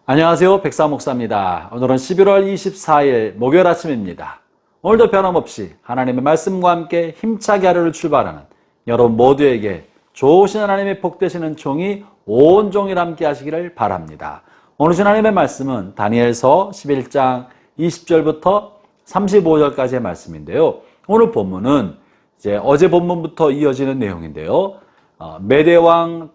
안녕하세요. 백사 목사입니다. 오늘은 11월 24일 목요일 아침입니다. 오늘도 변함없이 하나님의 말씀과 함께 힘차게 하루를 출발하는 여러분 모두에게 좋으신 하나님의 복 되시는 종이 온종일 함께 하시기를 바랍니다. 오늘 하나님의 말씀은 다니엘서 11장 20절부터 35절까지의 말씀인데요. 오늘 본문은 이제 어제 본문부터 이어지는 내용인데요. 메대의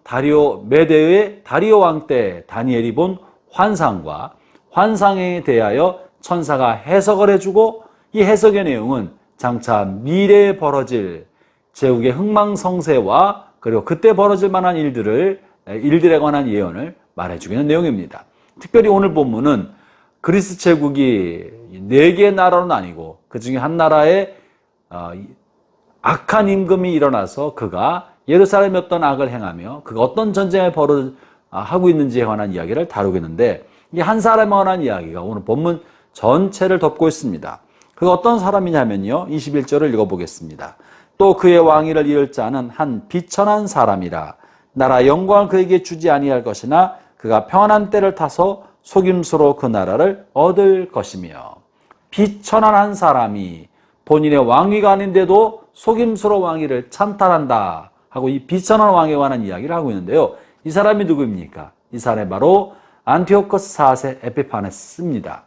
다리오 왕 때 다니엘이 본 환상과 환상에 대하여 천사가 해석을 해주고, 이 해석의 내용은 장차 미래에 벌어질 제국의 흥망성쇠와 그리고 그때 벌어질 만한 일들에 관한 예언을 말해주기는 내용입니다. 특별히 오늘 본문은 그리스 제국이 4개의 나라로 나뉘고 그 중에 한 나라에 악한 임금이 일어나서 그가 예루살렘에 어떤 악을 행하며 그가 어떤 전쟁을 하고 있는지에 관한 이야기를 다루겠는데, 이 한 사람에 관한 이야기가 오늘 본문 전체를 덮고 있습니다. 그가 어떤 사람이냐면요, 21절을 읽어보겠습니다. 또 그의 왕위를 이을 자는 한 비천한 사람이라. 나라 영광을 그에게 주지 아니할 것이나 그가 평안한 때를 타서 속임수로 그 나라를 얻을 것이며. 비천한 한 사람이 본인의 왕위가 아닌데도 속임수로 왕위를 찬탈한다 하고, 이 비천한 왕에 관한 이야기를 하고 있는데요. 이 사람이 누구입니까? 이 사람이 바로 안티오코스 4세 에피파네스입니다.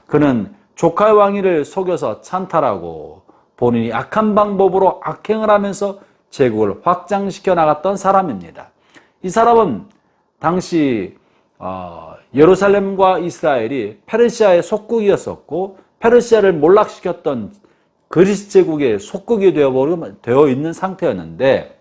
그는 조카의 왕위를 속여서 찬탈하고 본인이 악한 방법으로 악행을 하면서 제국을 확장시켜 나갔던 사람입니다. 이 사람은 당시 예루살렘과 이스라엘이 페르시아의 속국이었었고, 페르시아를 몰락시켰던 그리스 제국의 속국이 되어 있는 상태였는데,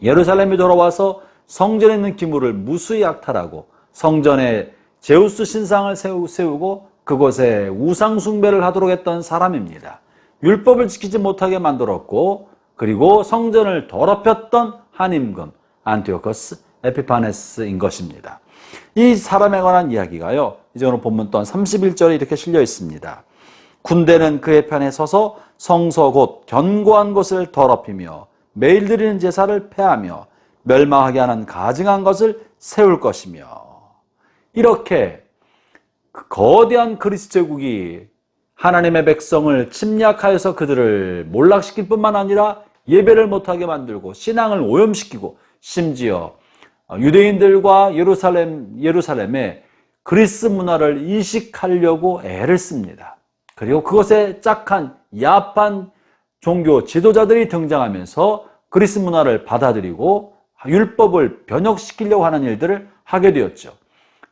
예루살렘에 돌아와서 성전에 있는 기물을 무수히 약탈하고 성전에 제우스 신상을 세우고 그곳에 우상 숭배를 하도록 했던 사람입니다. 율법을 지키지 못하게 만들었고, 그리고 성전을 더럽혔던 한 임금 안티오코스 에피파네스인 것입니다. 이 사람에 관한 이야기가요, 이제 오늘 본문 또한 31절에 이렇게 실려 있습니다. 군대는 그의 편에 서서 성서 곧 견고한 곳을 더럽히며 매일 드리는 제사를 폐하며 멸망하게 하는 가증한 것을 세울 것이며. 이렇게 거대한 그리스 제국이 하나님의 백성을 침략하여서 그들을 몰락시킬 뿐만 아니라 예배를 못하게 만들고 신앙을 오염시키고, 심지어 유대인들과 예루살렘에 그리스 문화를 이식하려고 애를 씁니다. 그리고 그것에 짝한 야합한 종교 지도자들이 등장하면서 그리스 문화를 받아들이고 율법을 변혁시키려고 하는 일들을 하게 되었죠.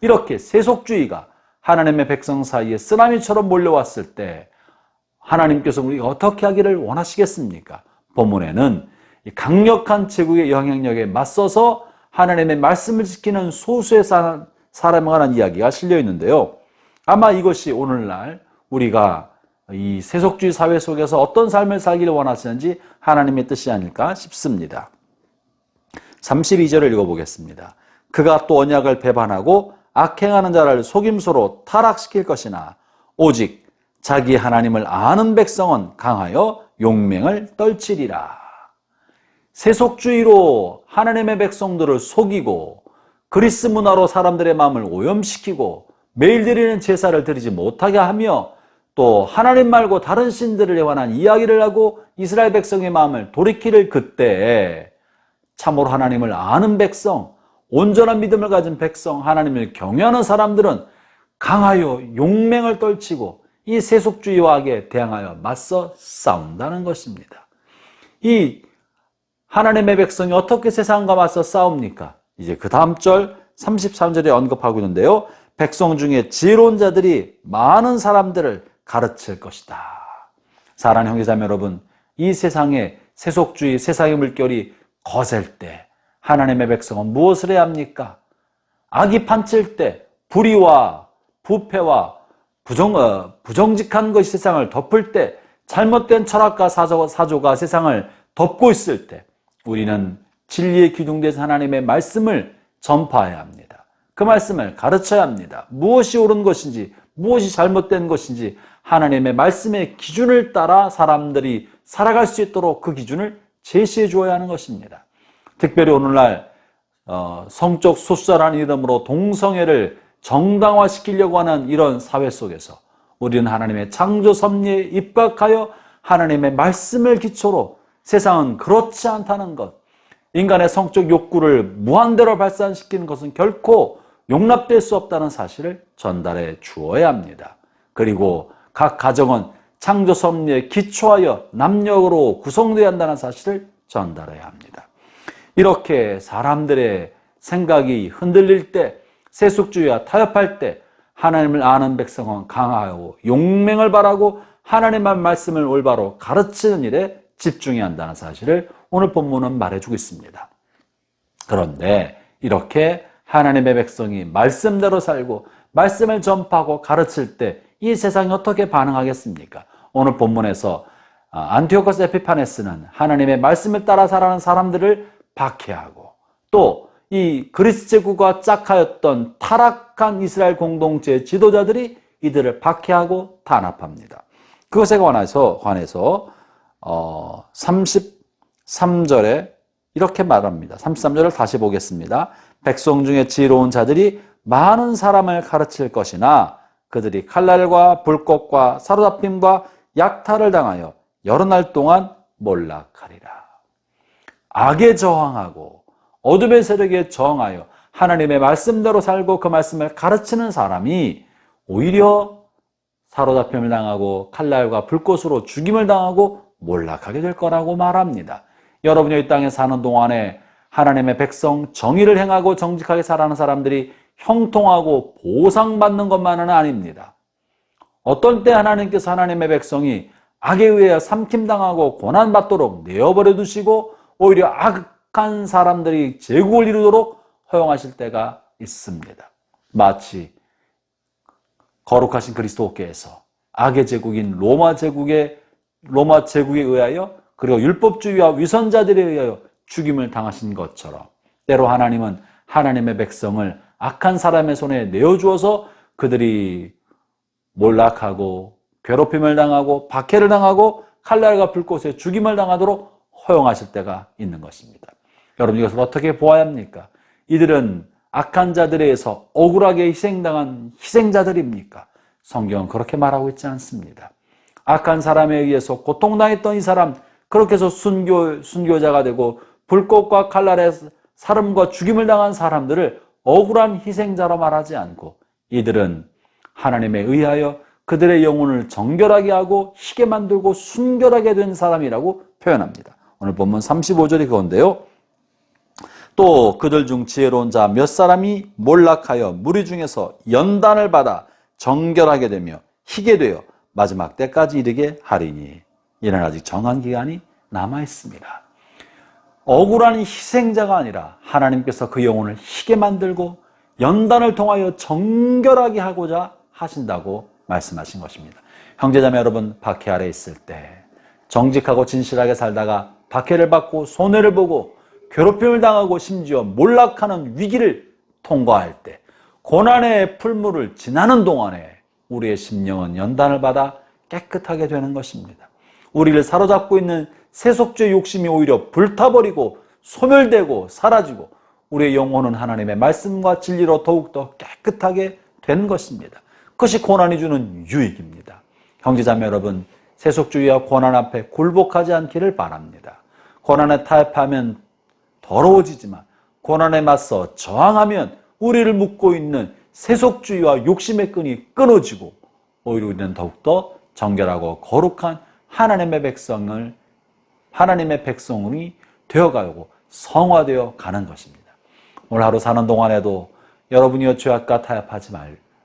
이렇게 세속주의가 하나님의 백성 사이에 쓰나미처럼 몰려왔을 때 하나님께서 우리가 어떻게 하기를 원하시겠습니까? 본문에는 강력한 제국의 영향력에 맞서서 하나님의 말씀을 지키는 소수의 사람에 관한 이야기가 실려 있는데요. 아마 이것이 오늘날 우리가 이 세속주의 사회 속에서 어떤 삶을 살기를 원하시는지 하나님의 뜻이 아닐까 싶습니다. 32절을 읽어보겠습니다. 그가 또 언약을 배반하고 악행하는 자를 속임수로 타락시킬 것이나 오직 자기 하나님을 아는 백성은 강하여 용맹을 떨치리라. 세속주의로 하나님의 백성들을 속이고 그리스 문화로 사람들의 마음을 오염시키고 매일 드리는 제사를 드리지 못하게 하며 또 하나님 말고 다른 신들에 관한 이야기를 하고 이스라엘 백성의 마음을 돌이키를 그때 참으로 하나님을 아는 백성, 온전한 믿음을 가진 백성, 하나님을 경외하는 사람들은 강하여 용맹을 떨치고 이 세속주의와 악에 대항하여 맞서 싸운다는 것입니다. 이 하나님의 백성이 어떻게 세상과 맞서 싸웁니까? 이제 그 다음 절 33절에 언급하고 있는데요. 백성 중에 지혜로운 자들이 많은 사람들을 가르칠 것이다. 사랑하는 형제자매 여러분, 이 세상에 세속주의, 세상의 물결이 거셀 때 하나님의 백성은 무엇을 해야 합니까? 악이 판칠 때, 불의와 부패와 부정직한 것이 세상을 덮을 때, 잘못된 철학과 사조가 세상을 덮고 있을 때 우리는 진리에 기둥된 하나님의 말씀을 전파해야 합니다. 그 말씀을 가르쳐야 합니다. 무엇이 옳은 것인지 무엇이 잘못된 것인지 하나님의 말씀의 기준을 따라 사람들이 살아갈 수 있도록 그 기준을 제시해 주어야 하는 것입니다. 특별히 오늘날 성적 소수자라는 이름으로 동성애를 정당화시키려고 하는 이런 사회 속에서 우리는 하나님의 창조 섭리에 입각하여 하나님의 말씀을 기초로 세상은 그렇지 않다는 것, 인간의 성적 욕구를 무한대로 발산시키는 것은 결코 용납될 수 없다는 사실을 전달해 주어야 합니다. 그리고 각 가정은 창조 섭리에 기초하여 남녀로 구성되어야 한다는 사실을 전달해야 합니다. 이렇게 사람들의 생각이 흔들릴 때, 세속주의와 타협할 때 하나님을 아는 백성은 강하고 용맹을 바라고 하나님의 말씀을 올바로 가르치는 일에 집중해야 한다는 사실을 오늘 본문은 말해주고 있습니다. 그런데 이렇게 하나님의 백성이 말씀대로 살고 말씀을 전파하고 가르칠 때 이 세상이 어떻게 반응하겠습니까? 오늘 본문에서 안티오코스 에피파네스는 하나님의 말씀을 따라 살아가는 사람들을 박해하고 또 이 그리스 제국과 짝하였던 타락한 이스라엘 공동체의 지도자들이 이들을 박해하고 탄압합니다. 그것에 관해서 33절에 이렇게 말합니다. 33절을 다시 보겠습니다. 백성 중에 지혜로운 자들이 많은 사람을 가르칠 것이나 그들이 칼날과 불꽃과 사로잡힘과 약탈을 당하여 여러 날 동안 몰락하리라. 악에 저항하고 어둠의 세력에 저항하여 하나님의 말씀대로 살고 그 말씀을 가르치는 사람이 오히려 사로잡힘을 당하고 칼날과 불꽃으로 죽임을 당하고 몰락하게 될 거라고 말합니다. 여러분이 이 땅에 사는 동안에 하나님의 백성, 정의를 행하고 정직하게 살아가는 사람들이 형통하고 보상받는 것만은 아닙니다. 어떤 때 하나님께서 하나님의 백성이 악에 의해 삼킴당하고 고난받도록 내어버려 두시고 오히려 악한 사람들이 제국을 이루도록 허용하실 때가 있습니다. 마치 거룩하신 그리스도께서 악의 제국인 로마 제국에 의하여 그리고 율법주의와 위선자들에 의하여 죽임을 당하신 것처럼 때로 하나님은 하나님의 백성을 악한 사람의 손에 내어주어서 그들이 몰락하고 괴롭힘을 당하고 박해를 당하고 칼날과 불꽃에 죽임을 당하도록 허용하실 때가 있는 것입니다. 여러분, 이것을 어떻게 보아야 합니까? 이들은 악한 자들에 의해서 억울하게 희생당한 희생자들입니까? 성경은 그렇게 말하고 있지 않습니다. 악한 사람에 의해서 고통당했던 이 사람, 그렇게 해서 순교자가 되고 불꽃과 칼날에 사름과 죽임을 당한 사람들을 억울한 희생자로 말하지 않고 이들은 하나님에 의하여 그들의 영혼을 정결하게 하고 희게 만들고 순결하게 된 사람이라고 표현합니다. 오늘 본문 35절이 그건데요. 또 그들 중 지혜로운 자 몇 사람이 몰락하여 무리 중에서 연단을 받아 정결하게 되며 희게 되어 마지막 때까지 이르게 하리니 이는 아직 정한 기간이 남아 있습니다. 억울한 희생자가 아니라 하나님께서 그 영혼을 희게 만들고 연단을 통하여 정결하게 하고자 하신다고 말씀하신 것입니다. 형제자매 여러분, 박해 아래 있을 때 정직하고 진실하게 살다가 박해를 받고 손해를 보고 괴롭힘을 당하고 심지어 몰락하는 위기를 통과할 때 고난의 풀물을 지나는 동안에 우리의 심령은 연단을 받아 깨끗하게 되는 것입니다. 우리를 사로잡고 있는 세속주의 욕심이 오히려 불타버리고 소멸되고 사라지고 우리의 영혼은 하나님의 말씀과 진리로 더욱더 깨끗하게 되는 것입니다. 그것이 고난이 주는 유익입니다. 형제자매 여러분, 세속주의와 고난 앞에 굴복하지 않기를 바랍니다. 고난에 타협하면 더러워지지만 고난에 맞서 저항하면 우리를 묶고 있는 세속주의와 욕심의 끈이 끊어지고 오히려 우리는 더욱더 정결하고 거룩한 하나님의 백성이 되어가고 성화되어 가는 것입니다. 오늘 하루 사는 동안에도 여러분이 죄악과 타협하지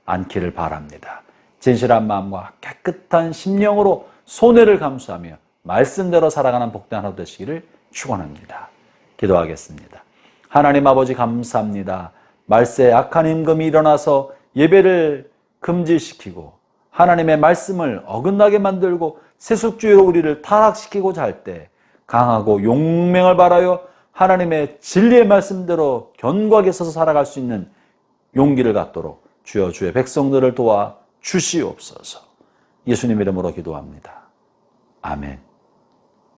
않기를 바랍니다. 진실한 마음과 깨끗한 심령으로 손해를 감수하며 말씀대로 살아가는 복된 하루 되시기를 축원합니다. 기도하겠습니다. 하나님 아버지, 감사합니다. 말세에 악한 임금이 일어나서 예배를 금지시키고 하나님의 말씀을 어긋나게 만들고 세속주의로 우리를 타락시키고자 할 때 강하고 용맹을 바라여 하나님의 진리의 말씀대로 견고하게 서서 살아갈 수 있는 용기를 갖도록 주여 주의 백성들을 도와 주시옵소서. 예수님 이름으로 기도합니다. 아멘.